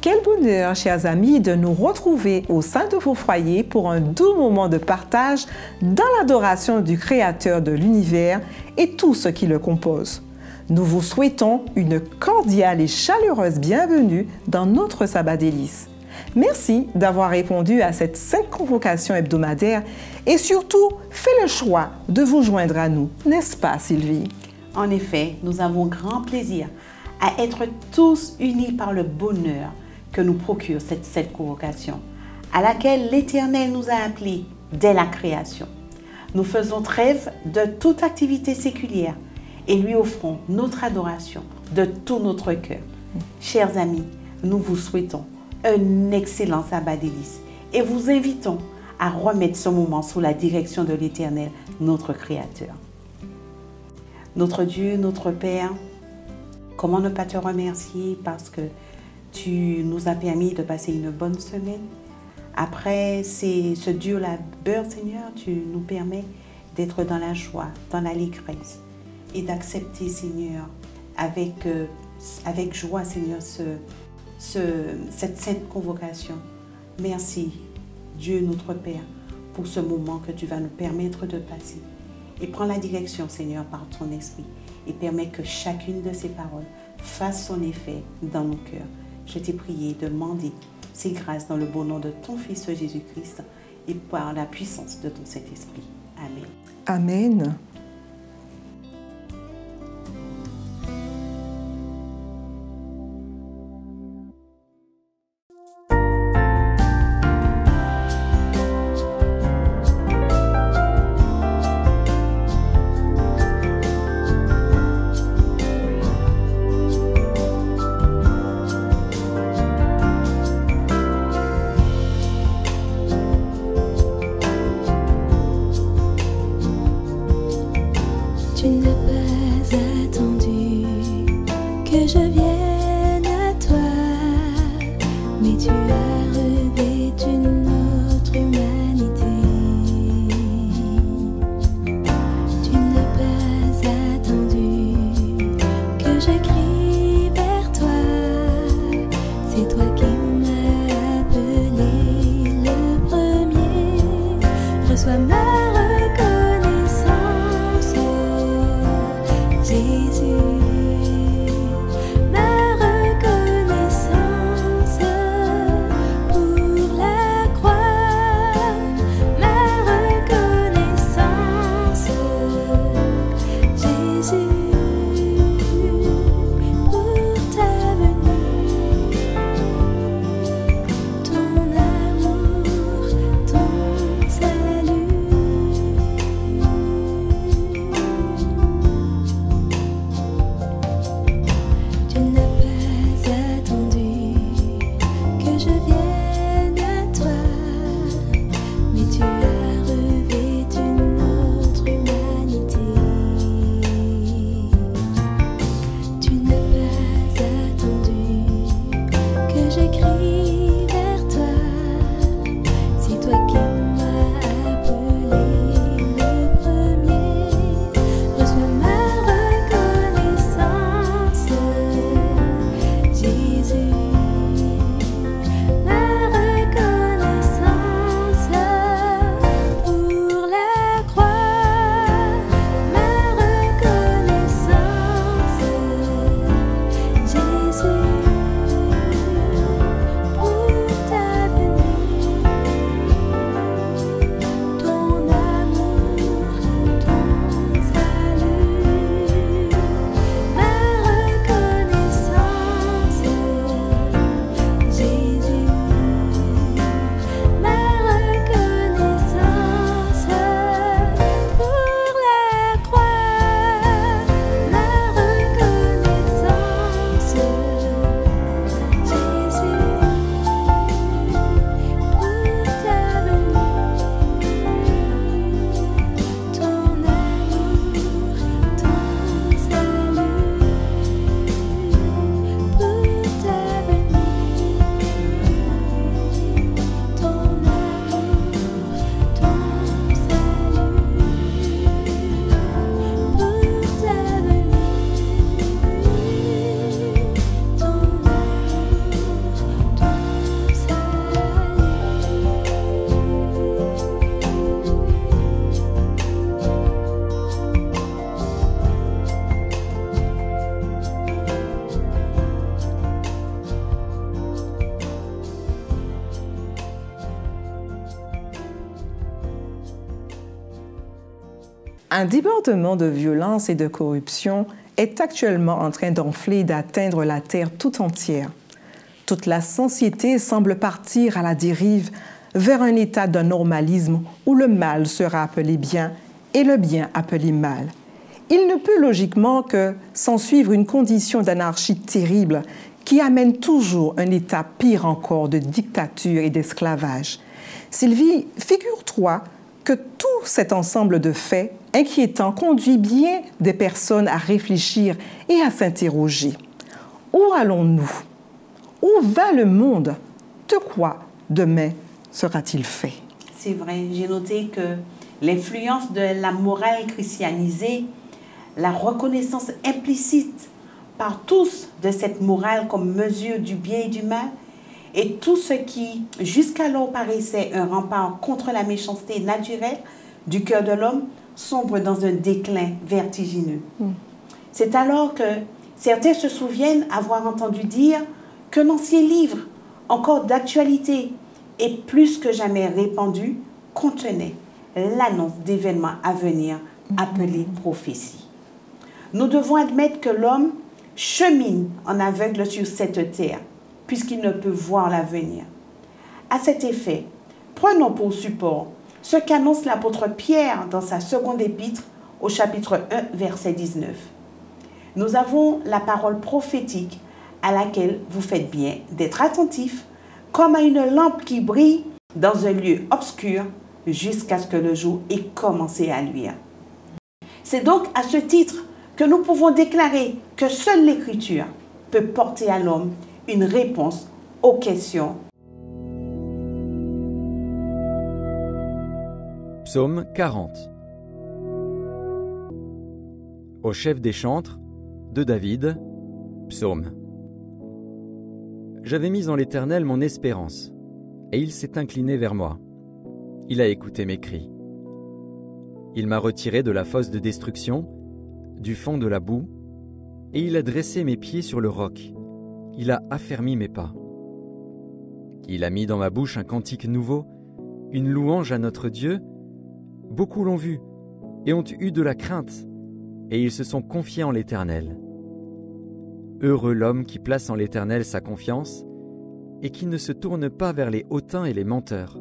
Quel bonheur, chers amis, de nous retrouver au sein de vos foyers pour un doux moment de partage dans l'adoration du Créateur de l'univers et tout ce qui le compose. Nous vous souhaitons une cordiale et chaleureuse bienvenue dans notre sabbat délices. Merci d'avoir répondu à cette sainte convocation hebdomadaire et surtout, fait le choix de vous joindre à nous, n'est-ce pas Sylvie? En effet, nous avons grand plaisir à être tous unis par le bonheur que nous procure cette sainte convocation, à laquelle l'Éternel nous a appelés dès la création. Nous faisons trêve de toute activité séculière et lui offrons notre adoration de tout notre cœur. Chers amis, nous vous souhaitons un excellent sabbat délices et vous invitons à remettre ce moment sous la direction de l'Éternel, notre Créateur. Notre Dieu, notre Père, comment ne pas te remercier parce que tu nous as permis de passer une bonne semaine. Après ce dur labeur, Seigneur, tu nous permets d'être dans la joie, dans l'allégresse et d'accepter, Seigneur, avec joie, Seigneur, cette sainte convocation. Merci, Dieu notre Père, pour ce moment que tu vas nous permettre de passer. Et prends la direction, Seigneur, par ton esprit et permets que chacune de ces paroles fasse son effet dans nos cœurs. Je t'ai prié de demander ces grâces dans le beau nom de ton Fils Jésus-Christ et par la puissance de ton Saint-Esprit. Amen. Amen. Un débordement de violence et de corruption est actuellement en train d'enfler et d'atteindre la Terre tout entière. Toute la société semble partir à la dérive vers un état de normalisme où le mal sera appelé bien et le bien appelé mal. Il ne peut logiquement que s'ensuivre une condition d'anarchie terrible qui amène toujours un état pire encore de dictature et d'esclavage. Sylvie, figure-toi que tout cet ensemble de faits inquiétants conduit bien des personnes à réfléchir et à s'interroger. Où allons-nous? Où va le monde? De quoi demain sera-t-il fait? C'est vrai, j'ai noté que l'influence de la morale christianisée, la reconnaissance implicite par tous de cette morale comme mesure du bien et du mal, et tout ce qui jusqu'alors paraissait un rempart contre la méchanceté naturelle du cœur de l'homme sombre dans un déclin vertigineux. C'est alors que certains se souviennent avoir entendu dire qu'un ancien livre, encore d'actualité et plus que jamais répandu, contenait l'annonce d'événements à venir appelés prophéties. Nous devons admettre que l'homme chemine en aveugle sur cette terre, puisqu'il ne peut voir l'avenir. À cet effet, prenons pour support ce qu'annonce l'apôtre Pierre dans sa seconde épître au chapitre 1, verset 19. Nous avons la parole prophétique à laquelle vous faites bien d'être attentifs, comme à une lampe qui brille dans un lieu obscur jusqu'à ce que le jour ait commencé à luire. C'est donc à ce titre que nous pouvons déclarer que seule l'Écriture peut porter à l'homme une réponse aux questions. Psaume 40. Au chef des chantres, de David, psaume. J'avais mis en l'Éternel mon espérance, et il s'est incliné vers moi. Il a écouté mes cris. Il m'a retiré de la fosse de destruction, du fond de la boue, et il a dressé mes pieds sur le roc. Il a affermi mes pas. Il a mis dans ma bouche un cantique nouveau, une louange à notre Dieu. Beaucoup l'ont vu et ont eu de la crainte, et ils se sont confiés en l'Éternel. Heureux l'homme qui place en l'Éternel sa confiance et qui ne se tourne pas vers les hautains et les menteurs.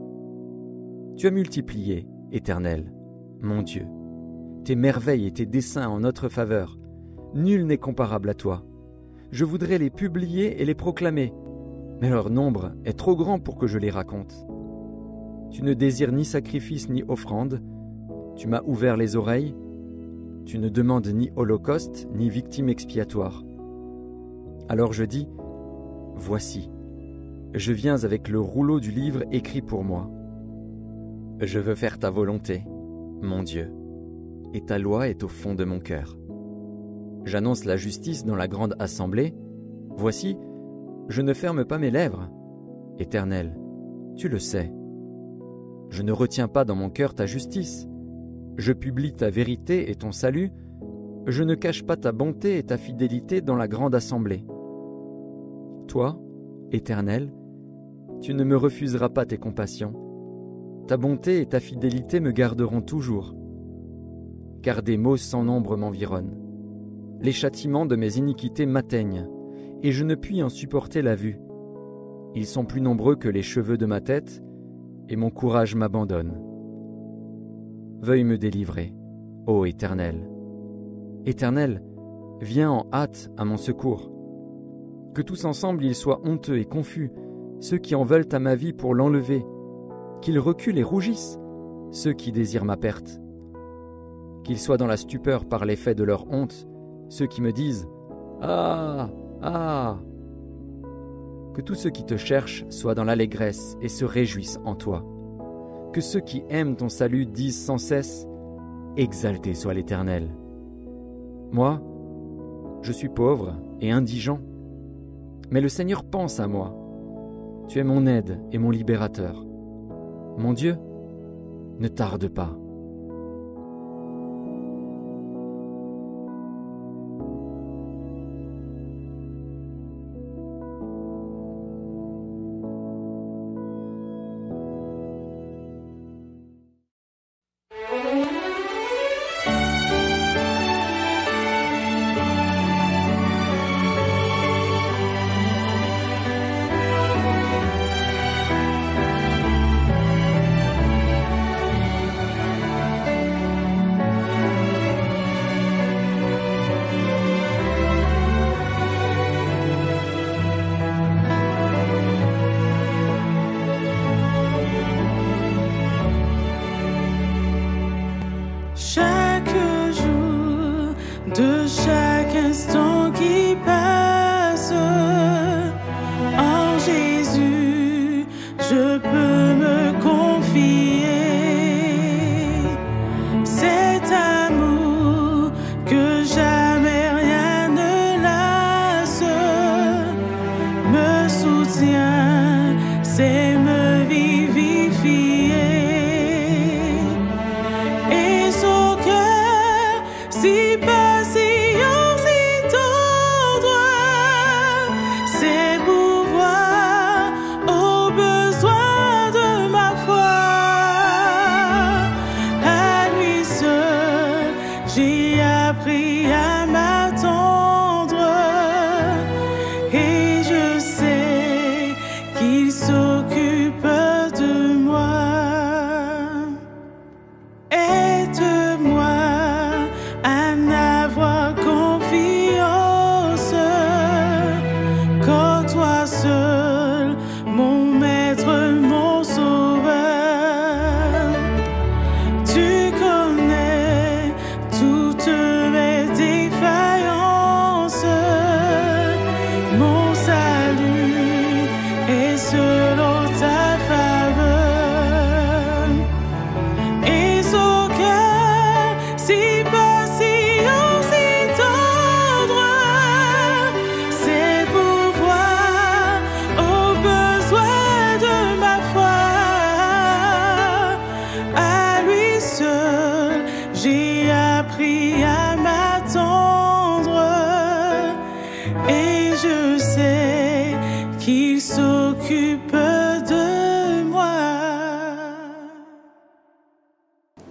Tu as multiplié, Éternel, mon Dieu, tes merveilles et tes desseins en notre faveur. Nul n'est comparable à toi. Je voudrais les publier et les proclamer, mais leur nombre est trop grand pour que je les raconte. Tu ne désires ni sacrifice ni offrande. Tu m'as ouvert les oreilles. Tu ne demandes ni holocauste ni victime expiatoire. Alors je dis, voici, je viens avec le rouleau du livre écrit pour moi. Je veux faire ta volonté, mon Dieu, et ta loi est au fond de mon cœur. J'annonce la justice dans la grande assemblée. Voici, je ne ferme pas mes lèvres. Éternel, tu le sais. Je ne retiens pas dans mon cœur ta justice. Je publie ta vérité et ton salut. Je ne cache pas ta bonté et ta fidélité dans la grande assemblée. Toi, Éternel, tu ne me refuseras pas tes compassions. Ta bonté et ta fidélité me garderont toujours. Car des maux sans nombre m'environnent. Les châtiments de mes iniquités m'atteignent, et je ne puis en supporter la vue. Ils sont plus nombreux que les cheveux de ma tête, et mon courage m'abandonne. Veuille me délivrer, ô Éternel. Éternel, viens en hâte à mon secours. Que tous ensemble ils soient honteux et confus, ceux qui en veulent à ma vie pour l'enlever, qu'ils reculent et rougissent, ceux qui désirent ma perte. Qu'ils soient dans la stupeur par l'effet de leur honte, ceux qui me disent « Ah, ah !» Que tous ceux qui te cherchent soient dans l'allégresse et se réjouissent en toi. Que ceux qui aiment ton salut disent sans cesse « Exalté soit l'Éternel !» Moi, je suis pauvre et indigent, mais le Seigneur pense à moi. Tu es mon aide et mon libérateur. Mon Dieu, ne tarde pas. et je sais qu'il s'occupe de moi.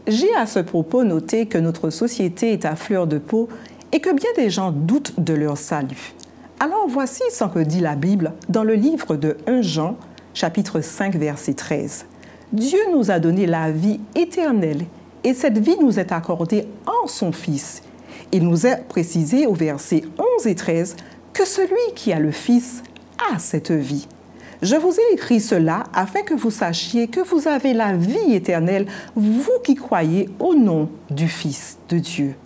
J'ai à ce propos noté que notre société est à fleur de peau et que bien des gens doutent de leur salut. Alors voici ce que dit la Bible dans le livre de 1 Jean, chapitre 5, verset 13. Dieu nous a donné la vie éternelle et cette vie nous est accordée en son Fils. Il nous est précisé au verset 11 et 13 que celui qui a le Fils a cette vie. Je vous ai écrit cela afin que vous sachiez que vous avez la vie éternelle, vous qui croyez au nom du Fils de Dieu.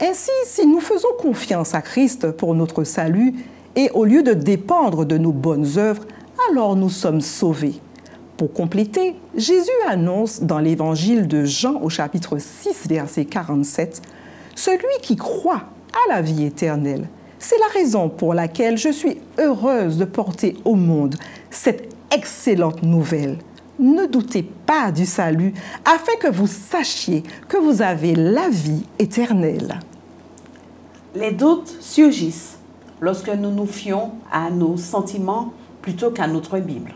Ainsi, si nous faisons confiance à Christ pour notre salut, et au lieu de dépendre de nos bonnes œuvres, alors nous sommes sauvés. Pour compléter, Jésus annonce dans l'évangile de Jean au chapitre 6, verset 47, « Celui qui croit a la vie éternelle. » C'est la raison pour laquelle je suis heureuse de porter au monde cette excellente nouvelle. Ne doutez pas du salut, afin que vous sachiez que vous avez la vie éternelle. Les doutes surgissent lorsque nous nous fions à nos sentiments plutôt qu'à notre Bible.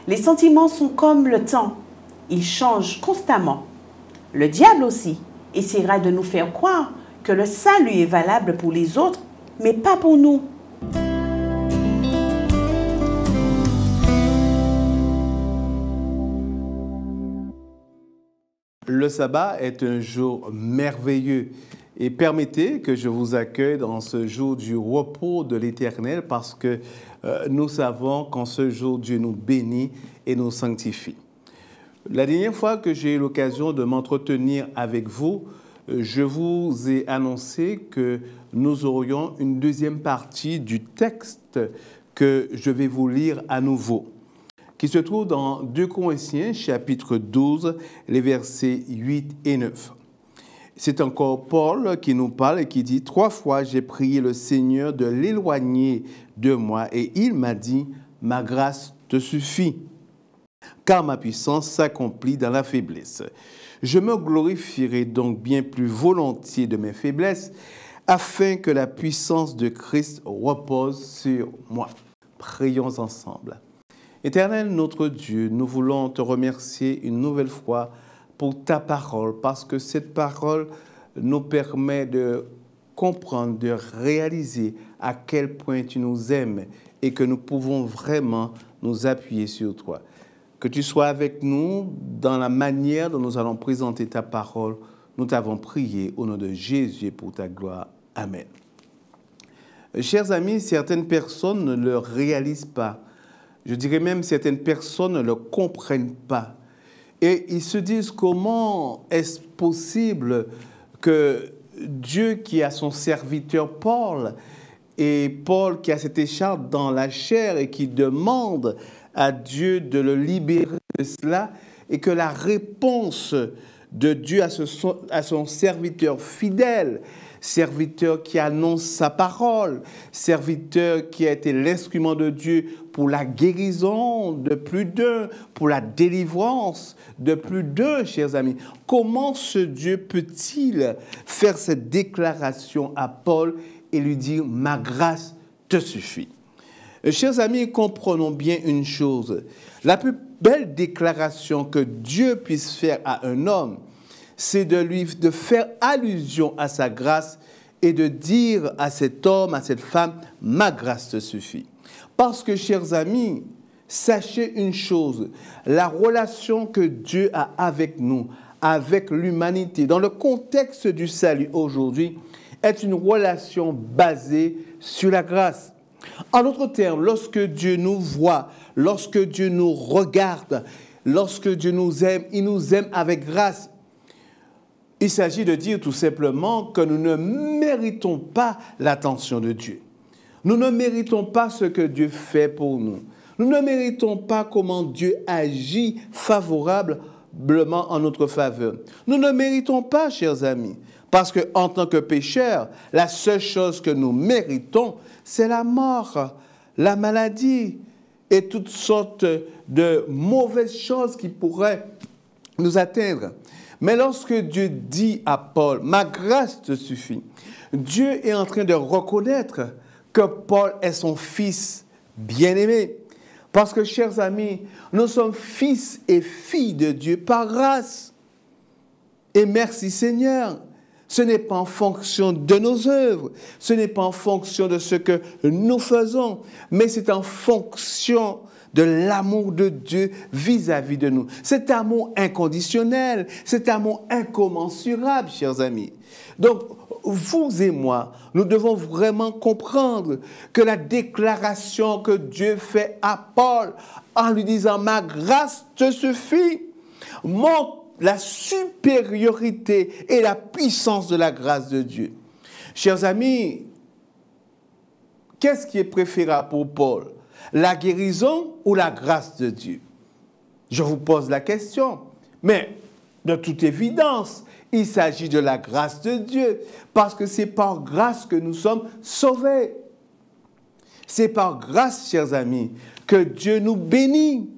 Les sentiments sont comme le temps, ils changent constamment. Le diable aussi essaiera de nous faire croire que le salut est valable pour les autres, mais pas pour nous. Le sabbat est un jour merveilleux et permettez que je vous accueille dans ce jour du repos de l'Éternel parce que nous savons qu'en ce jour, Dieu nous bénit et nous sanctifie. La dernière fois que j'ai eu l'occasion de m'entretenir avec vous, je vous ai annoncé que nous aurions une deuxième partie du texte que je vais vous lire à nouveau, qui se trouve dans 2 Corinthiens, chapitre 12, les versets 8 et 9. C'est encore Paul qui nous parle et qui dit « 3 fois j'ai prié le Seigneur de l'éloigner de moi et il m'a dit « Ma grâce te suffit, car ma puissance s'accomplit dans la faiblesse. Je me glorifierai donc bien plus volontiers de mes faiblesses, afin que la puissance de Christ repose sur moi. » Prions ensemble. Éternel notre Dieu, nous voulons te remercier une nouvelle fois pour ta parole, parce que cette parole nous permet de comprendre, de réaliser à quel point tu nous aimes et que nous pouvons vraiment nous appuyer sur toi. Que tu sois avec nous dans la manière dont nous allons présenter ta parole. Nous t'avons prié au nom de Jésus pour ta gloire. Amen. Chers amis, certaines personnes ne le réalisent pas. Je dirais même certaines personnes ne le comprennent pas. Et ils se disent comment est-ce possible que Dieu qui a son serviteur Paul, et Paul qui a cette écharpe dans la chair et qui demande à Dieu de le libérer de cela, et que la réponse de Dieu à son serviteur fidèle, serviteur qui annonce sa parole, serviteur qui a été l'instrument de Dieu pour la guérison de plus d'un, pour la délivrance de plus d'un, chers amis. Comment ce Dieu peut-il faire cette déclaration à Paul et lui dire « Ma grâce te suffit ». Chers amis, comprenons bien une chose. La plus belle déclaration que Dieu puisse faire à un homme, c'est de faire allusion à sa grâce et de dire à cet homme, à cette femme, « Ma grâce te suffit ». Parce que, chers amis, sachez une chose, la relation que Dieu a avec nous, avec l'humanité, dans le contexte du salut aujourd'hui, est une relation basée sur la grâce. En d'autres termes, lorsque Dieu nous voit, lorsque Dieu nous regarde, lorsque Dieu nous aime, il nous aime avec grâce. Il s'agit de dire tout simplement que nous ne méritons pas l'attention de Dieu. Nous ne méritons pas ce que Dieu fait pour nous. Nous ne méritons pas comment Dieu agit favorablement en notre faveur. Nous ne méritons pas, chers amis, parce qu'en tant que pécheurs, la seule chose que nous méritons, c'est la mort, la maladie et toutes sortes de mauvaises choses qui pourraient nous atteindre. Mais lorsque Dieu dit à Paul, « Ma grâce te suffit », Dieu est en train de reconnaître que Paul est son fils bien-aimé. Parce que, chers amis, nous sommes fils et filles de Dieu par grâce. Et merci Seigneur. Ce n'est pas en fonction de nos œuvres, ce n'est pas en fonction de ce que nous faisons, mais c'est en fonction de l'amour de Dieu vis-à-vis de nous. Cet amour inconditionnel, cet amour incommensurable, chers amis. Donc, vous et moi, nous devons vraiment comprendre que la déclaration que Dieu fait à Paul en lui disant « Ma grâce te suffit » montre la supériorité et la puissance de la grâce de Dieu. Chers amis, qu'est-ce qui est préférable pour Paul? La guérison ou la grâce de Dieu? Je vous pose la question. Mais, de toute évidence, il s'agit de la grâce de Dieu, parce que c'est par grâce que nous sommes sauvés. C'est par grâce, chers amis, que Dieu nous bénit.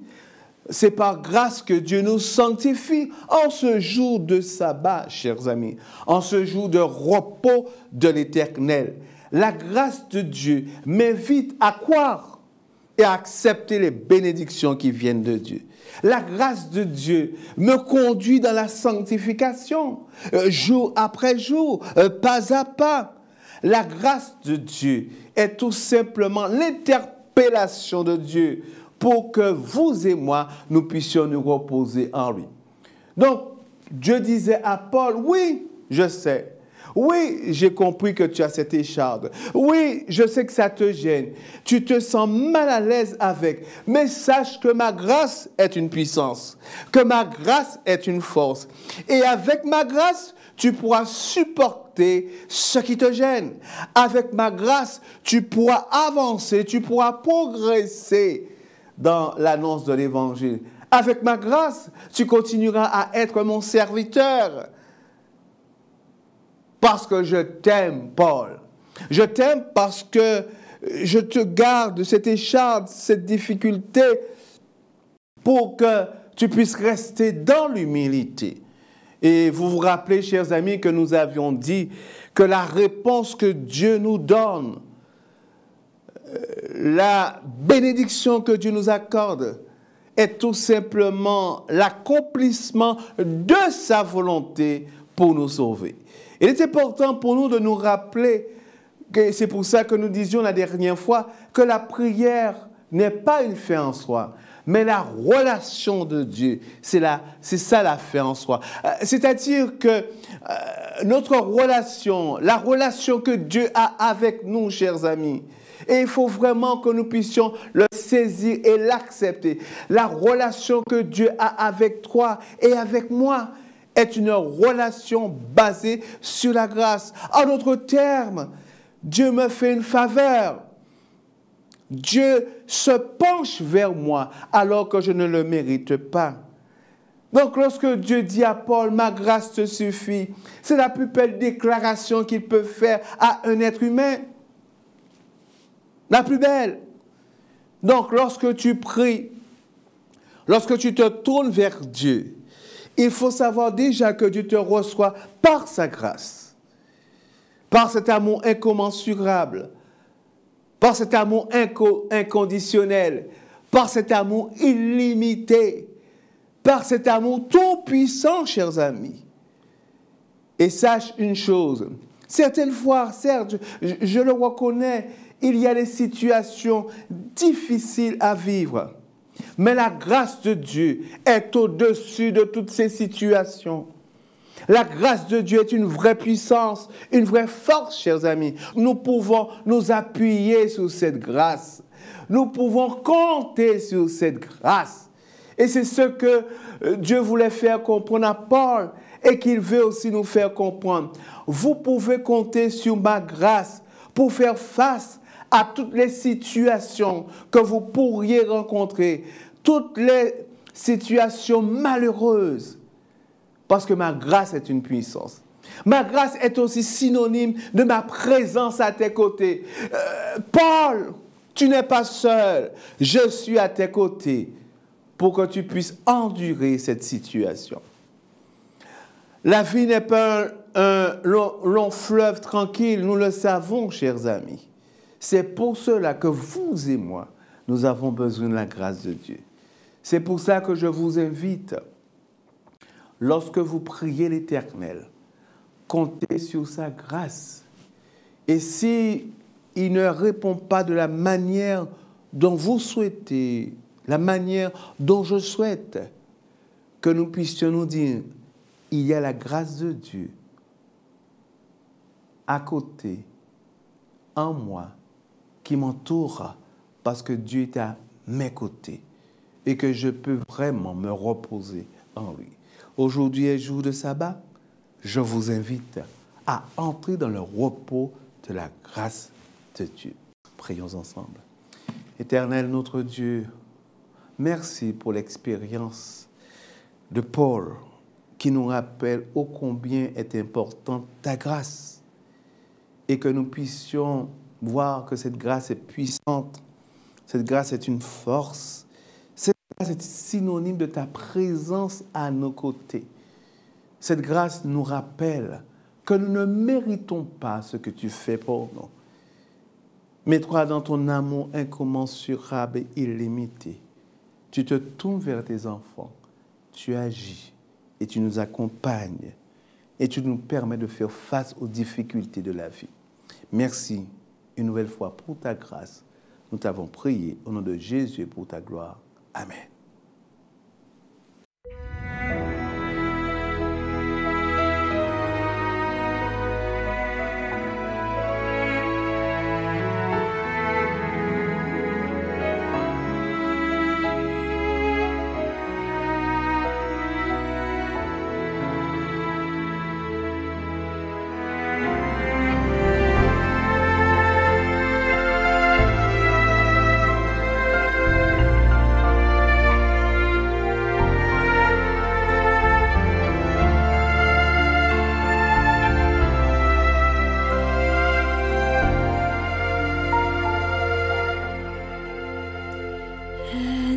C'est par grâce que Dieu nous sanctifie en ce jour de sabbat, chers amis, en ce jour de repos de l'Éternel. La grâce de Dieu m'invite à croire et à accepter les bénédictions qui viennent de Dieu. La grâce de Dieu me conduit dans la sanctification, jour après jour, pas à pas. La grâce de Dieu est tout simplement l'interpellation de Dieu pour que vous et moi, nous puissions nous reposer en lui. Donc, Dieu disait à Paul, oui, je sais. Oui, j'ai compris que tu as cette écharde. Oui, je sais que ça te gêne. Tu te sens mal à l'aise avec. Mais sache que ma grâce est une puissance, que ma grâce est une force. Et avec ma grâce, tu pourras supporter ce qui te gêne. Avec ma grâce, tu pourras avancer, tu pourras progresser dans l'annonce de l'Évangile. Avec ma grâce, tu continueras à être mon serviteur. Parce que je t'aime, Paul. Je t'aime parce que je te garde cette écharde, cette difficulté, pour que tu puisses rester dans l'humilité. Et vous vous rappelez, chers amis, que nous avions dit que la réponse que Dieu nous donne, la bénédiction que Dieu nous accorde, est tout simplement l'accomplissement de sa volonté pour nous sauver. Il est important pour nous de nous rappeler, que c'est pour ça que nous disions la dernière fois, que la prière n'est pas une fin en soi, mais la relation de Dieu, c'est ça la fin en soi. C'est-à-dire que notre relation, la relation que Dieu a avec nous, chers amis, et il faut vraiment que nous puissions le saisir et l'accepter. La relation que Dieu a avec toi et avec moi est une relation basée sur la grâce. En d'autres termes, Dieu me fait une faveur. Dieu se penche vers moi alors que je ne le mérite pas. Donc, lorsque Dieu dit à Paul, ma grâce te suffit, c'est la plus belle déclaration qu'il peut faire à un être humain. La plus belle. Donc, lorsque tu pries, lorsque tu te tournes vers Dieu, il faut savoir déjà que Dieu te reçoit par sa grâce, par cet amour incommensurable, par cet amour inconditionnel, par cet amour illimité, par cet amour tout-puissant, chers amis. Et sache une chose, certaines fois, certes, je le reconnais, il y a des situations difficiles à vivre. Mais la grâce de Dieu est au-dessus de toutes ces situations. La grâce de Dieu est une vraie puissance, une vraie force, chers amis. Nous pouvons nous appuyer sur cette grâce. Nous pouvons compter sur cette grâce. Et c'est ce que Dieu voulait faire comprendre à Paul et qu'il veut aussi nous faire comprendre. Vous pouvez compter sur ma grâce pour faire face à toutes les situations que vous pourriez rencontrer, toutes les situations malheureuses, parce que ma grâce est une puissance. Ma grâce est aussi synonyme de ma présence à tes côtés. Paul, tu n'es pas seul, je suis à tes côtés pour que tu puisses endurer cette situation. La vie n'est pas un long fleuve tranquille, nous le savons, chers amis. C'est pour cela que vous et moi, nous avons besoin de la grâce de Dieu. C'est pour ça que je vous invite, lorsque vous priez l'Éternel, comptez sur sa grâce. Et si il ne répond pas de la manière dont vous souhaitez, la manière dont je souhaite, que nous puissions nous dire, il y a la grâce de Dieu à côté, en moi, qui m'entoure, parce que Dieu est à mes côtés et que je peux vraiment me reposer en lui. Aujourd'hui est jour de sabbat, je vous invite à entrer dans le repos de la grâce de Dieu. Prions ensemble. Éternel notre Dieu, merci pour l'expérience de Paul qui nous rappelle ô combien est importante ta grâce et que nous puissions voir que cette grâce est puissante, cette grâce est une force, cette grâce est synonyme de ta présence à nos côtés. Cette grâce nous rappelle que nous ne méritons pas ce que tu fais pour nous. Mais toi, dans ton amour incommensurable et illimité, tu te tournes vers tes enfants, tu agis et tu nous accompagnes et tu nous permets de faire face aux difficultés de la vie. Merci une nouvelle fois pour ta grâce. Nous t'avons prié au nom de Jésus et pour ta gloire. Amen.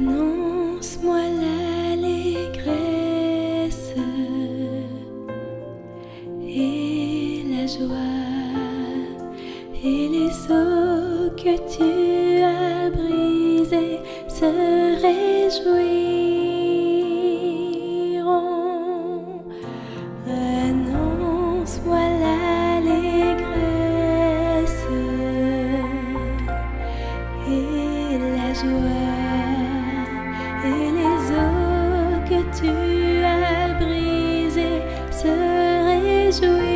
Annonce-moi l'allégresse et la joie et les eaux que tu as brisées se réjouiront. Annonce-moi l'allégresse et la joie et les eaux que tu as brisées se réjouiront.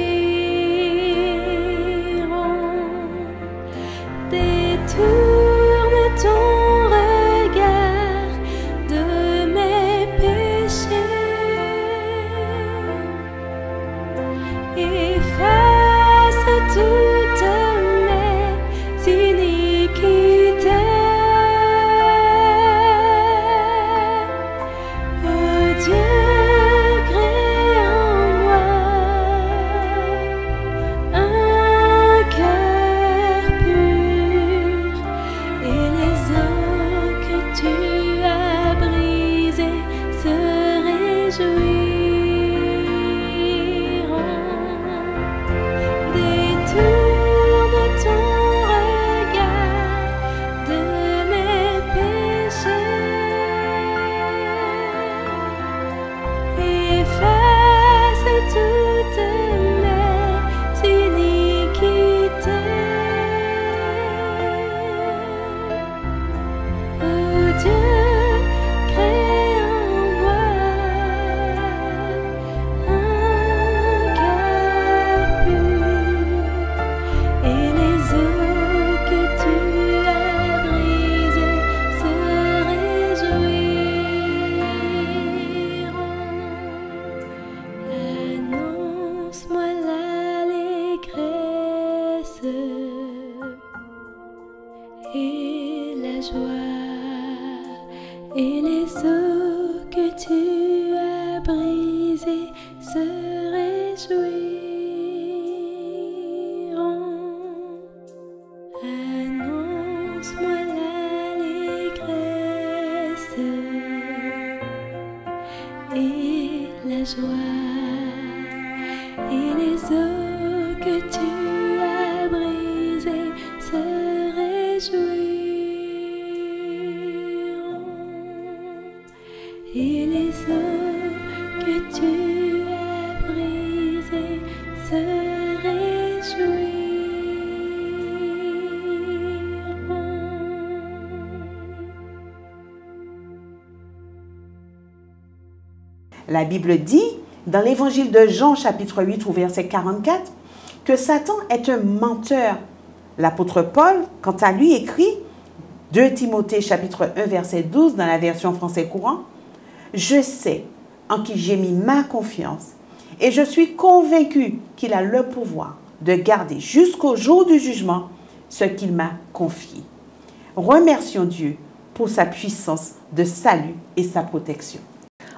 Détourne ton regard de mes péchés, efface toutes mes iniquités. Et la joie et les eaux que tu as brisées se réjouiront. Annonce-moi l'allégresse et la joie et les eaux que tu as brisées se réjouiront. et les eaux que tu as brisées se réjouiront. La Bible dit, dans l'évangile de Jean, chapitre 8, au verset 44, que Satan est un menteur. L'apôtre Paul, quant à lui, écrit, 2 Timothée, chapitre 1, verset 12, dans la version français courant, « Je sais en qui j'ai mis ma confiance et je suis convaincu qu'il a le pouvoir de garder jusqu'au jour du jugement ce qu'il m'a confié. » Remercions Dieu pour sa puissance de salut et sa protection.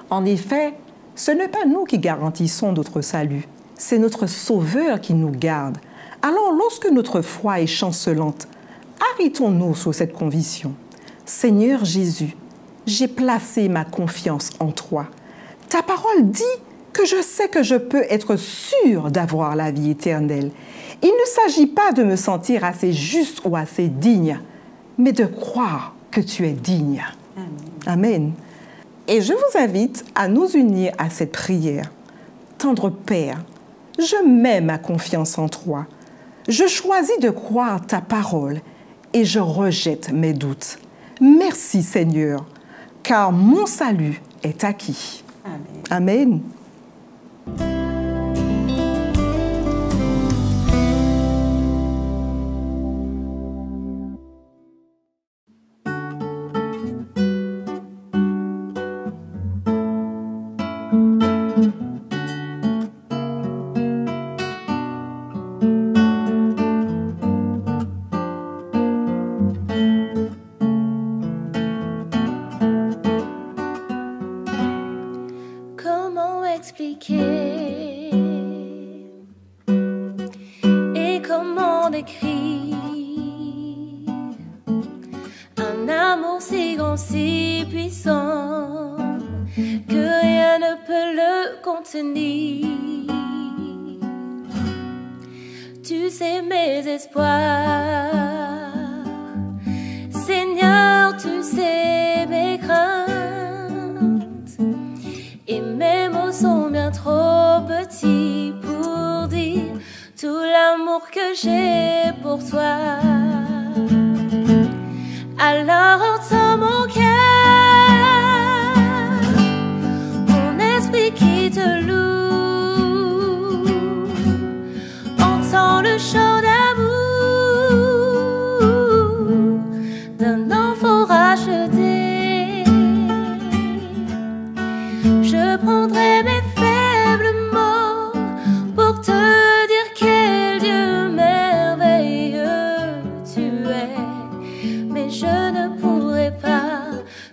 En effet, ce n'est pas nous qui garantissons notre salut, c'est notre Sauveur qui nous garde. Alors, lorsque notre foi est chancelante, arrêtons-nous sur cette conviction. Seigneur Jésus, j'ai placé ma confiance en toi. Ta parole dit que je sais que je peux être sûr d'avoir la vie éternelle. Il ne s'agit pas de me sentir assez juste ou assez digne, mais de croire que tu es digne. Amen. Amen. Et je vous invite à nous unir à cette prière. Tendre Père, je mets ma confiance en toi. Je choisis de croire ta parole et je rejette mes doutes. Merci Seigneur, car mon salut est acquis. Amen. Amen. Expliquer et comment décrire un amour si grand, si puissant que rien ne peut le contenir. Tu sais mes espoirs, Seigneur, tu sais mes craintes. Et mes mots sont bien trop petits pour dire tout l'amour que j'ai pour toi. Alors entends mon cœur, mon esprit qui te loue. Entends le chant d'amour d'un enfant racheté. Je prendrai mes faibles mots pour te dire quel Dieu merveilleux tu es. Mais je ne pourrai pas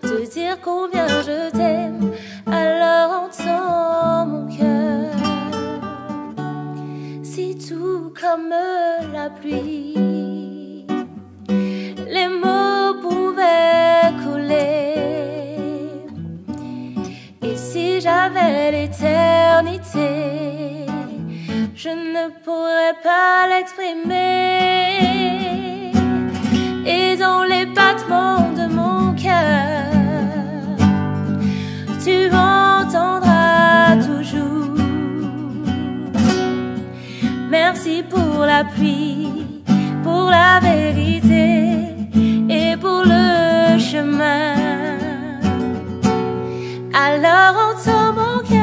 te dire combien je t'aime. Alors entends mon cœur. Si tout comme la pluie, les mots pouvaient couler. Si j'avais l'éternité, je ne pourrais pas l'exprimer. Et dans les battements de mon cœur, tu entendras toujours. Merci pour la pluie, pour la vérité et pour le chemin. Alors entends mon cœur,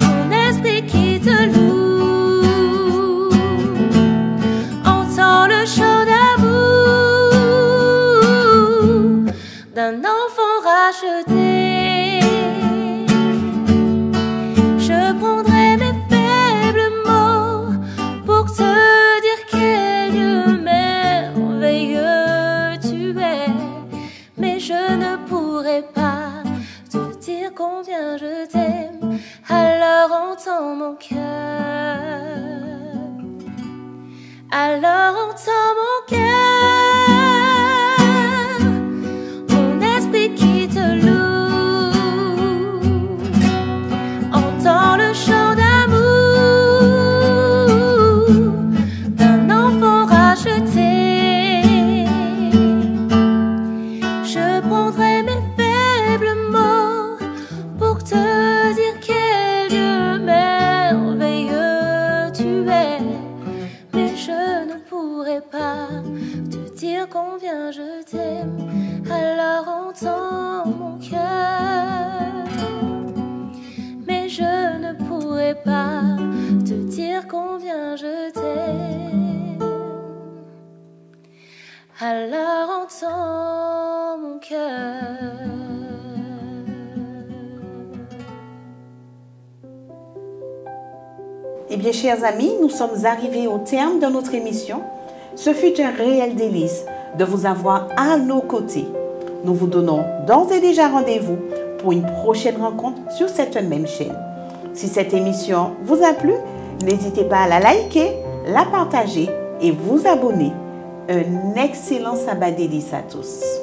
mon esprit qui te loue. Entends le chant d'amour d'un enfant racheté. Je prendrai mes faibles mots pour te dire quel Dieu merveilleux tu es. Mais je ne pourrai pas te dire combien je t'aime. Alors entends mon cœur. Alors entends mon cœur, mon esprit qui te loue. Entends le chant d'amour d'un enfant racheté. te dire combien je t'aime, alors entends mon cœur. Mais je ne pourrai pas te dire combien je t'aime, alors entends mon cœur. Eh bien, chers amis, nous sommes arrivés au terme de notre émission. Ce fut un réel délice de vous avoir à nos côtés. Nous vous donnons d'ores et déjà rendez-vous pour une prochaine rencontre sur cette même chaîne. Si cette émission vous a plu, n'hésitez pas à la liker, la partager et vous abonner. Un excellent sabbat délice à tous.